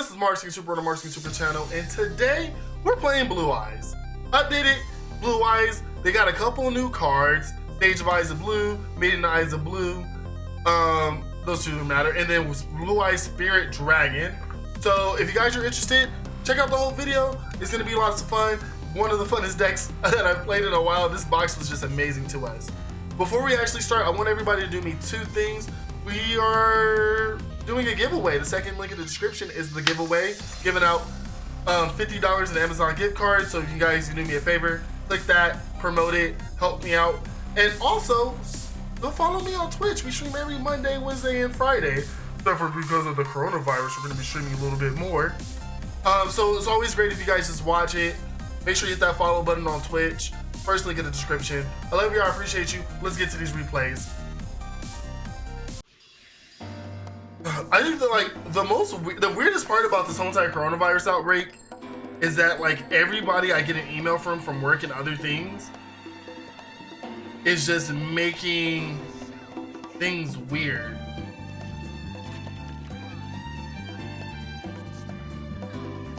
this is Marz Super on the Marz Super channel, and today we're playing Blue Eyes. Updated Blue Eyes. They got a couple new cards. Stage of Eyes of Blue, Maiden Eyes of Blue. Those two don't matter. And then Blue Eyes Spirit Dragon. So if you guys are interested, check out the whole video. It's gonna be lots of fun. One of the funnest decks that I've played in a while. This box was just amazing to us. Before we actually start, I want everybody to do me two things. We are doing a giveaway. The second link in the description is the giveaway. Giving out $50 in Amazon gift cards. So if you guys can do me a favor, click that, promote it, help me out. And also, go follow me on Twitch. We stream every Monday, Wednesday, and Friday. Except for because of the coronavirus, we're going to be streaming a little bit more. So it's always great if you guys just watch it. Make sure you hit that follow button on Twitch. First link in the description. I love you. I appreciate you. Let's get to these replays. I think that the weirdest part about this whole entire coronavirus outbreak is that everybody I get an email from work and other things is just making things weird.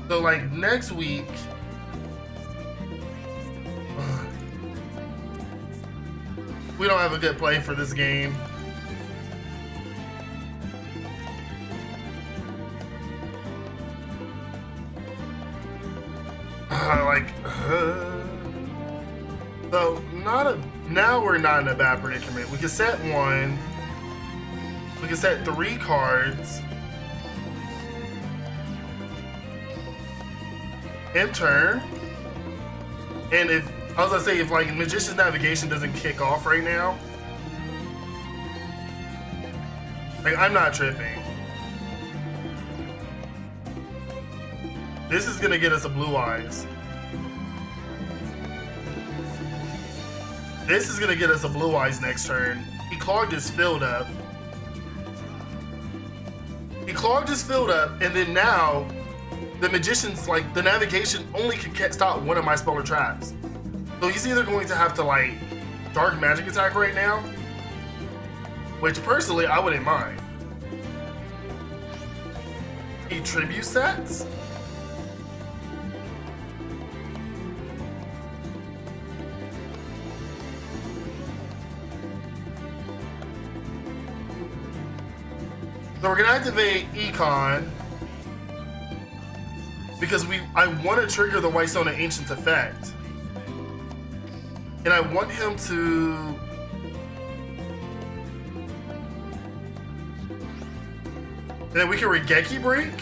So next week, we don't have a good play for this game. So now we're not in a bad predicament. We can set one. We can set 3 cards. In turn. And if I was gonna say if Magician's Navigation doesn't kick off right now, I'm not tripping. This is gonna get us a Blue Eyes. This is gonna get us a Blue Eyes next turn. He clogged his field up. He clogged his field up, and then now the Magician's the navigation only can stop one of my spell or traps. So he's either going to have to dark magic attack right now, which personally I wouldn't mind. He tribute sets. So we're gonna activate Econ because I want to trigger the White Stone of Ancients effect, and I want him to. And then we can Regeki Break.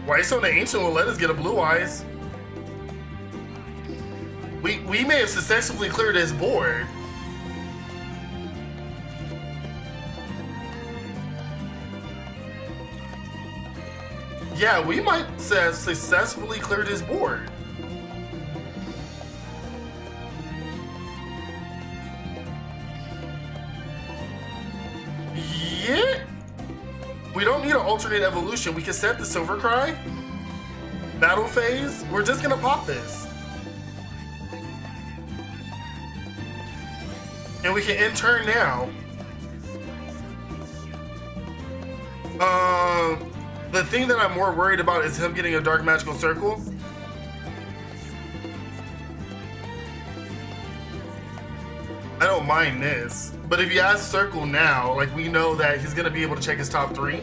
White Stone of Ancient will let us get a Blue Eyes. We may have successfully cleared his board. Yeah, we might have successfully cleared his board. Yeah. We don't need an alternate evolution. We can set the Silver Cry. Battle phase. We're just gonna pop this. And we can end turn now. The thing that I'm more worried about is him getting a Dark Magical Circle. I don't mind this, but if you ask Circle now, we know that he's gonna be able to check his top 3.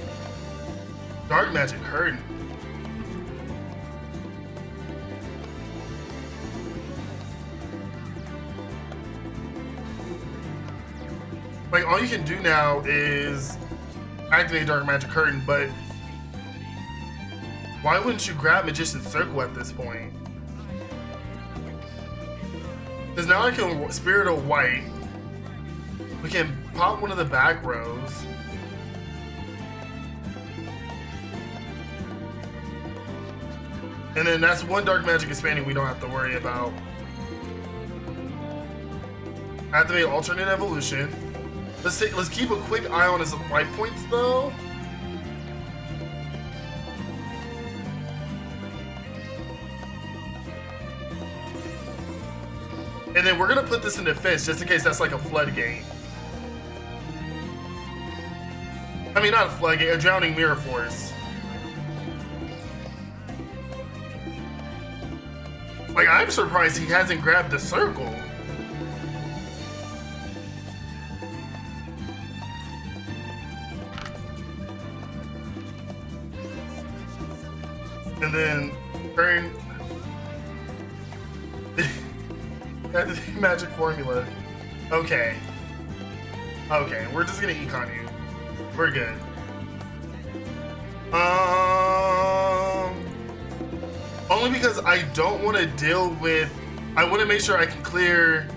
Dark Magic hurting. All you can do now is activate Dark Magic Curtain, but why wouldn't you grab Magician's Circle at this point? Because now I can Spirit of White. We can pop one of the back rows. And then that's one Dark Magic Expanding we don't have to worry about. Activate Alternate Evolution. Let's keep a quick eye on his life points though. And And then we're gonna put this in defense just in case that's like a floodgate. I mean, not a floodgate, a drowning mirror force. Like, I'm surprised he hasn't grabbed the circle. And then turn magic formula. Okay. Okay, we're just gonna econ you. We're good. Only because I don't want to deal with. I want to make sure I can clear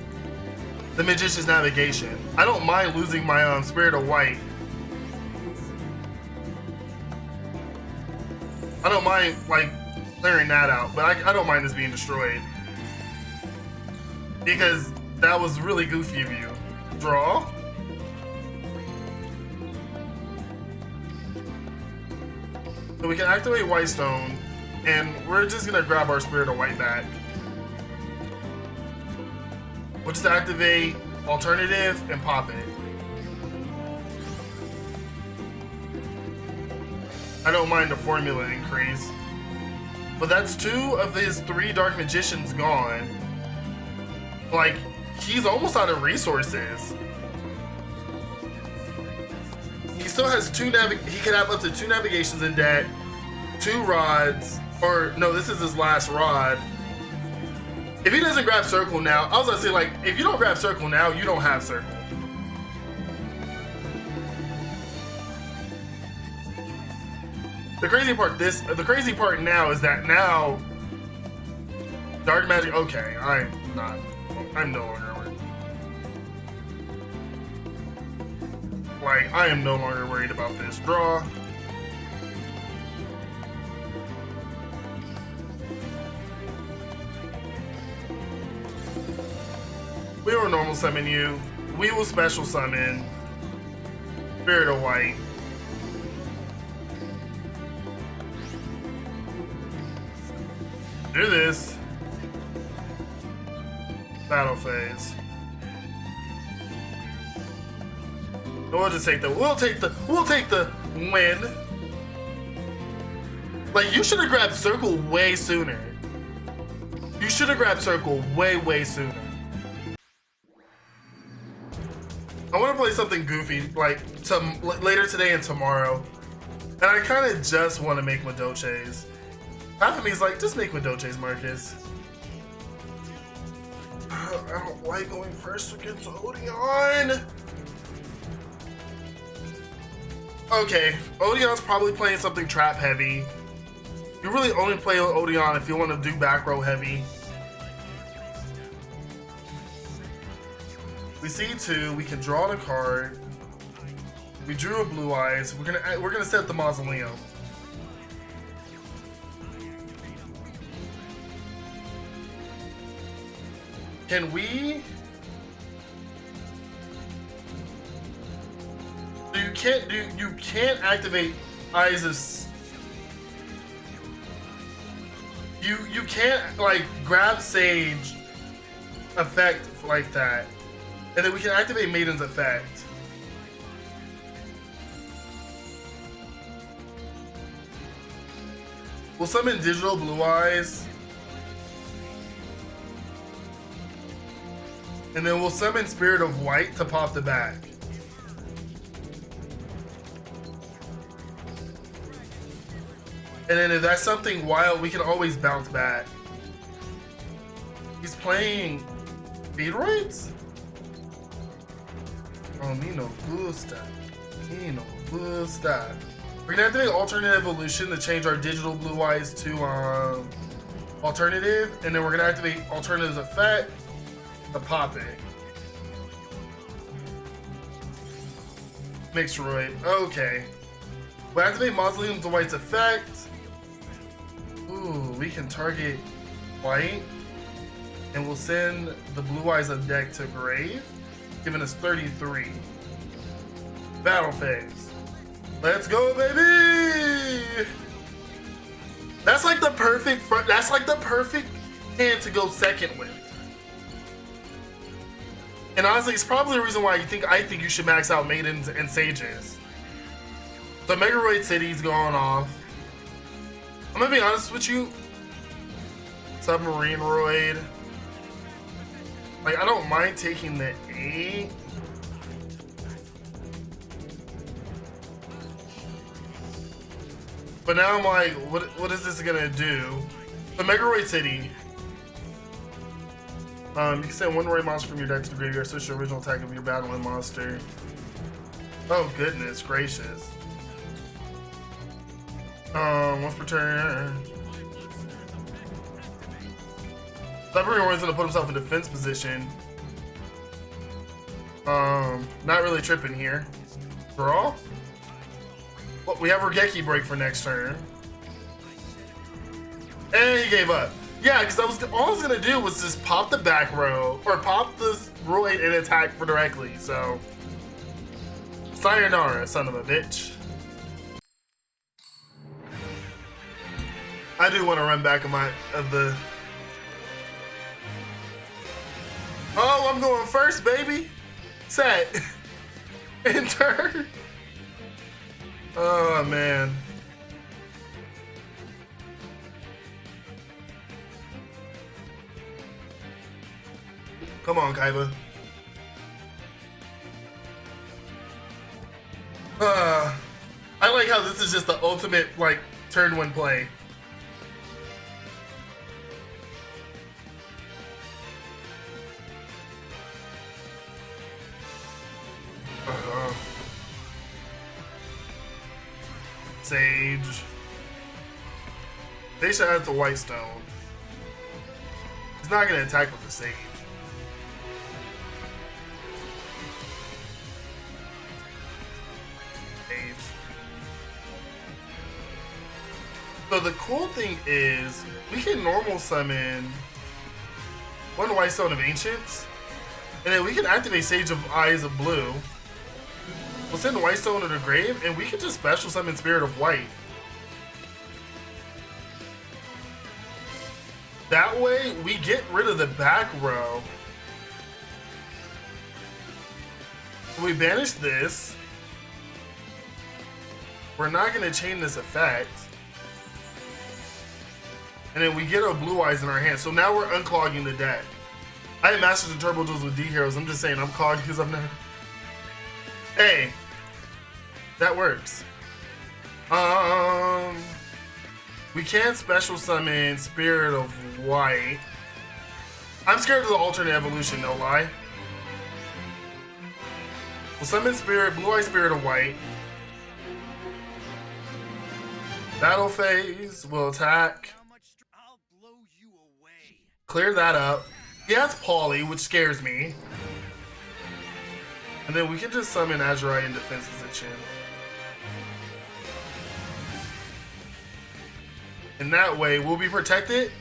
the Magician's Navigation. I don't mind losing my Spirit of White. I don't mind like clearing that out, but I don't mind this being destroyed because that was really goofy of you. Draw. So we can activate White Stone, and we're just gonna grab our Spirit of White back. We'll just activate Alternative and pop it. I don't mind the formula increase. But that's 2 of his 3 Dark Magicians gone. Like, he's almost out of resources. He still has 2 he could have up to 2 navigations in deck, 2 rods, or no, this is his last rod. If he doesn't grab Circle now, I was gonna say, like, if you don't grab Circle now, you don't have Circle. The crazy part now is that now Dark Magic. Okay, I'm no longer worried. Like, I am no longer worried about this draw. We will normal summon you. We will special summon Spirit of White. Do this. Battle phase. We'll just take the we'll take the win. Like, you should have grabbed Circle way sooner. You should have grabbed Circle way sooner. I want to play something goofy like later today and tomorrow, and I kind of just want to make Madoches. Half of me is like, just make Madoches, Marcus. I don't like going first against Odeon. Okay, Odeon's probably playing something trap heavy. You really only play Odeon if you want to do back row heavy. We see 2. We can draw the card. We drew a Blue Eyes. We're gonna set the Mausoleum. Can we? You can't activate Isis. You can't like grab Sage effect like that, and then we can activate Maiden's effect. We'll summon Digital Blue Eyes. And then we'll summon Spirit of White to pop the back. And then if that's something wild, we can always bounce back. He's playing Beatroids? Oh, me no gusta. Me no gusta. We're gonna activate Alternate Evolution to change our Digital Blue Eyes to Alternative. And then we're gonna activate Alternative's effect to pop it. Mixroid. Okay. We activate Mausoleum to White's effect. Ooh, we can target White. And we'll send the Blue Eyes of deck to grave, giving us 33. Battle phase. Let's go, baby! That's like the perfect hand to go second with. And honestly, it's probably the reason why I think you should max out maidens and sages. The Megaroid City's going off. I'm gonna be honest with you. Submarine Roid. Like, I don't mind taking the 8. But now I'm like, what is this gonna do? The Megaroid City. You can send one Roid monster from your deck to the graveyard, switch the original attack of your battling monster. Oh goodness gracious. Once per turn. Submarine Roid's gonna put himself in defense position. Not really tripping here. Draw? Well, we have Regeki break for next turn. And he gave up. Yeah, because all I was gonna do was just pop the back row, or pop this Roid and attack for directly, so. Sayonara, son of a bitch. I do want to run back of the. Oh, I'm going first, baby. Set. Enter. Oh man. Come on, Kaiba. I like how this is just the ultimate, like, turn 1 play. Sage. They should add the White Stone. He's not gonna attack with the Sage. So the cool thing is, we can normal summon one White Stone of Ancients, and then we can activate Sage of Eyes of Blue. We'll send White Stone to the grave, and we can just special summon Spirit of White. That way, we get rid of the back row. We banish this. We're not going to chain this effect. And then we get our Blue Eyes in our hand. So now we're unclogging the deck. I have Masters and Turbo Duels with D Heroes. I'm just saying I'm clogged because I've never. Hey, that works. We can special summon Spirit of White. I'm scared of the alternate evolution, no lie. We'll summon Spirit, Blue Eye Spirit of White. Battle phase, we'll attack. Clear that up. He has Polly, which scares me. And then we can just summon Azurai in defense position. And that way, we'll be protected.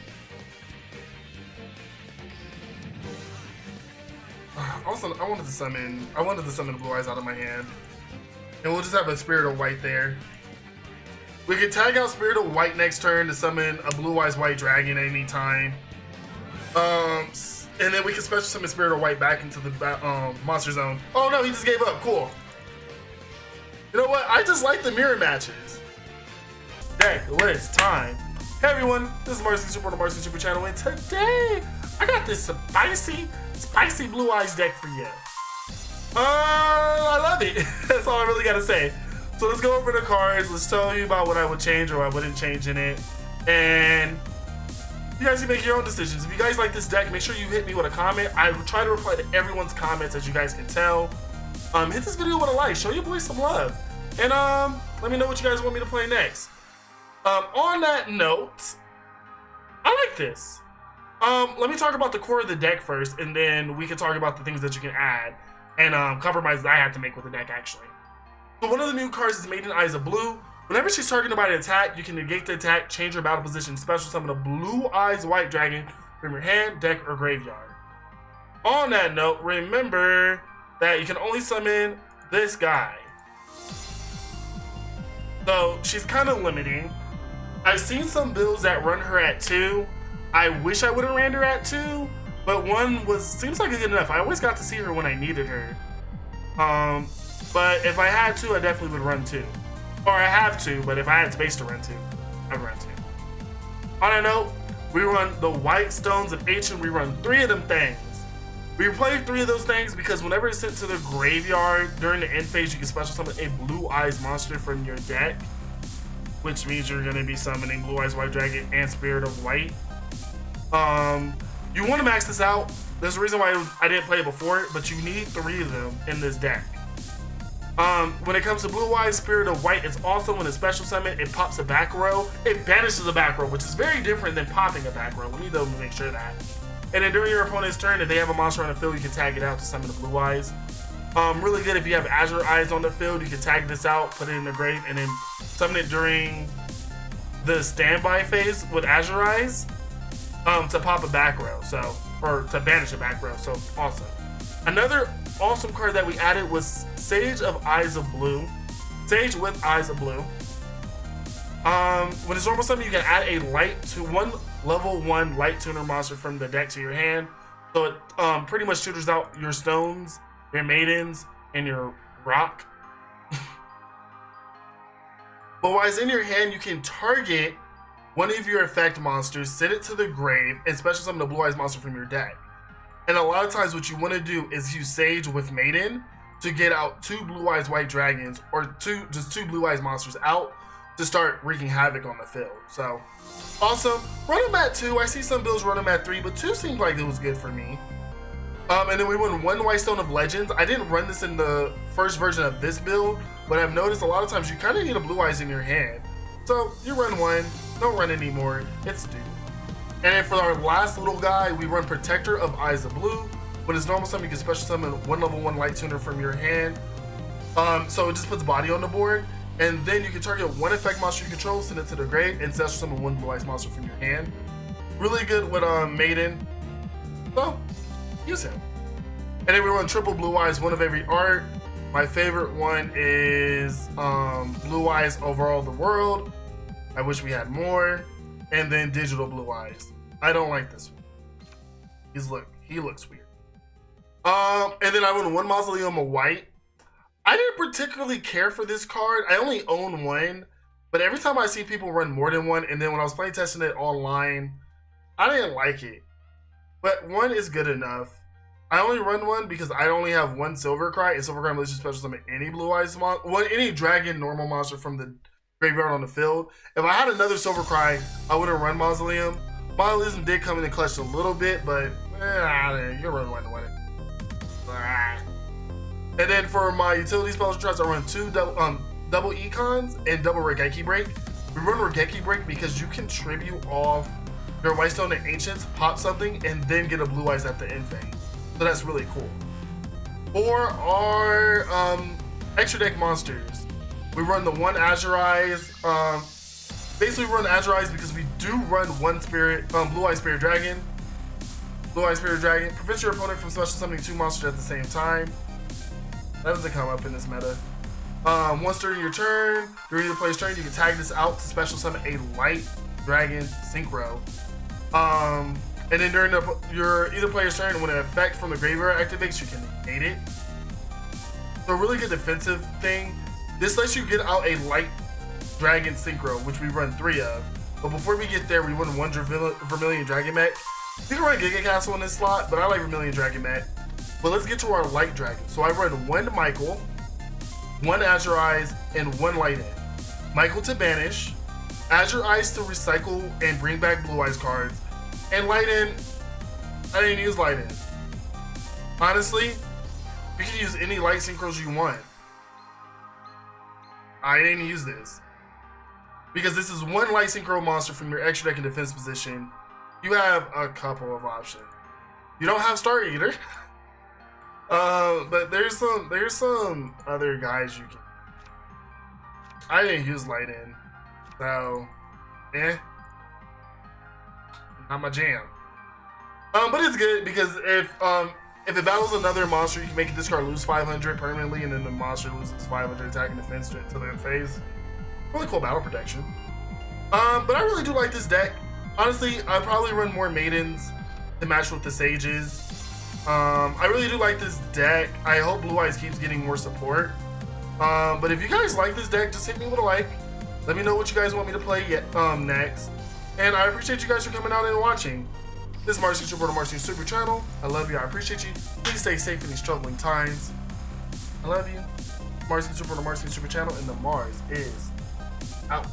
Also, I wanted to summon Blue Eyes out of my hand. And we'll just have a Spirit of White there. We can tag out Spirit of White next turn to summon a Blue Eyes White Dragon at any time. And then we can special summon Spirit of White back into the monster zone. Oh no, he just gave up. Cool. You know what? I just like the mirror matches. Deck list time. Hey everyone, this is Marz, support the Marz Super Channel, and today I got this spicy Blue Eyes deck for you. I love it. That's all I really gotta say. So let's go over the cards. Let's tell you about what I would change or I wouldn't change in it, and you guys can make your own decisions. If you guys like this deck, make sure you hit me with a comment. I try to reply to everyone's comments, as you guys can tell. Hit this video with a like. Show your boys some love. And let me know what you guys want me to play next. On that note, I like this. Let me talk about the core of the deck first, and then we can talk about the things that you can add and compromises I had to make with the deck, actually. So one of the new cards is Maiden Eyes of Blue. Whenever she's targeted by an attack, you can negate the attack, change her battle position, special summon a Blue Eyes White Dragon from your hand, deck, or graveyard. On that note, remember that you can only summon this guy. So she's kind of limiting. I've seen some builds that run her at 2. I wish I would have ran her at 2, but one seems like a good enough. I always got to see her when I needed her. But if I had to, I definitely would run 2. Or I have to, but if I had space to run 2, I'd run 2. On a note, we run the White Stones of Ancient. We run 3 of them things. We play 3 of those things because whenever it's sent to the graveyard during the end phase, you can special summon a Blue Eyes monster from your deck, which means you're going to be summoning Blue Eyes White Dragon and Spirit of White. You want to max this out. There's a reason why I didn't play it before, but you need 3 of them in this deck. When it comes to Blue Eyes Spirit of White, it's also when a special summon, it pops a back row. It banishes a back row, which is very different than popping a back row. We need to make sure that. And then during your opponent's turn, if they have a monster on the field, you can tag it out to summon the Blue Eyes. Really good if you have Azure Eyes on the field, you can tag this out, put it in the grave, and then summon it during the standby phase with Azure Eyes to pop a back row, or to banish a back row. So awesome. Another awesome card that we added was Sage of Eyes of Blue. Sage with Eyes of Blue. When it's normal summon, you can add a one level 1 light tuner monster from the deck to your hand. So it pretty much tutors out your stones, your maidens, and your rock. But while it's in your hand, you can target one of your effect monsters, send it to the grave, and special summon the Blue Eyes monster from your deck. And a lot of times what you want to do is use Sage with Maiden to get out 2 Blue Eyes White Dragons, or just 2 Blue Eyes monsters out to start wreaking havoc on the field. So awesome. Run them at 2. I see some builds run them at 3, but 2 seemed like it was good for me. And then we run 1 White Stone of Legends. I didn't run this in the first version of this build, but I've noticed a lot of times you kind of need a Blue Eyes in your hand. So you run 1, don't run anymore. It's due. And then for our last little guy, we run Protector of Eyes of Blue. When it's normal summon, you can special summon 1 level 1 light tuner from your hand. So it just puts body on the board. And then you can target 1 effect monster you control, send it to the grave, and special summon 1 Blue Eyes monster from your hand. Really good with Maiden. So use him. And then we run triple Blue Eyes, 1 of every art. My favorite one is Blue Eyes Overall the World. I wish we had more. And then Digital Blue Eyes. I don't like this one. He looks weird. And then I run 1 Mausoleum of White. I didn't particularly care for this card. I only own 1, but every time I see people run more than 1, and then when I was playing testing it online, I didn't like it. But 1 is good enough. I only run 1 because I only have 1 Silver Cry, and Silver Cry lets you special summon any Blue Eyes any dragon normal monster from the graveyard on the field. If I had another Silver Cry, I wouldn't run Mausoleum. Mausoleum did come in and clutch a little bit, but you run 1 to win it. And then for my utility spells I run 2 double Econs and double Regeki Break. We run Regeki Break because you can tribute off your White Stone and Ancients, pop something, and then get a Blue Eyes at the end phase. So that's really cool. For our extra deck monsters, we run the 1 Azure Eyes. Basically, we run Azure Eyes because we do run 1 Spirit, Blue Eyes Spirit Dragon. Blue Eyes Spirit Dragon prevents your opponent from special summoning 2 monsters at the same time. That doesn't come up in this meta. Once during your turn, during your player's turn, you can tag this out to special summon a Light Dragon Synchro. And then during your either player's turn, when an effect from the graveyard activates, you can negate it. So a really good defensive thing. This lets you get out a Light Dragon Synchro, which we run 3 of. But before we get there, we run 1 Vermilion Dragon Mech. You can run Giga Castle in this slot, but I like Vermilion Dragon Mech. But let's get to our Light Dragon. So I run 1 Michael, 1 Azure Eyes, and 1 Light In. Michael to banish, Azure Eyes to recycle and bring back Blue Eyes cards, and Light In, I didn't use Light In. Honestly, you can use any Light Synchros you want. I didn't use this. Because this is 1 Light Synchro monster from your extra deck and defense position. You have a couple of options. You don't have Star Eater. But there's some other guys you can. I didn't use Light In, so not my jam. But it's good because if it battles another monster, you can make this card lose 500 permanently, and then the monster loses 500 attack and defense to their phase. Really cool battle protection. But I really do like this deck. Honestly, I'd probably run more Maidens. to match with the Sages. I really do like this deck. I hope Blue Eyes keeps getting more support. But if you guys like this deck, just hit me with a like. Let me know what you guys want me to play next. And I appreciate you guys for coming out and watching. This is Marz for the Marz Super Channel. I love you. I appreciate you. Please stay safe in these troubling times. I love you. Marz for the Marz Super Channel, and the Marz is out.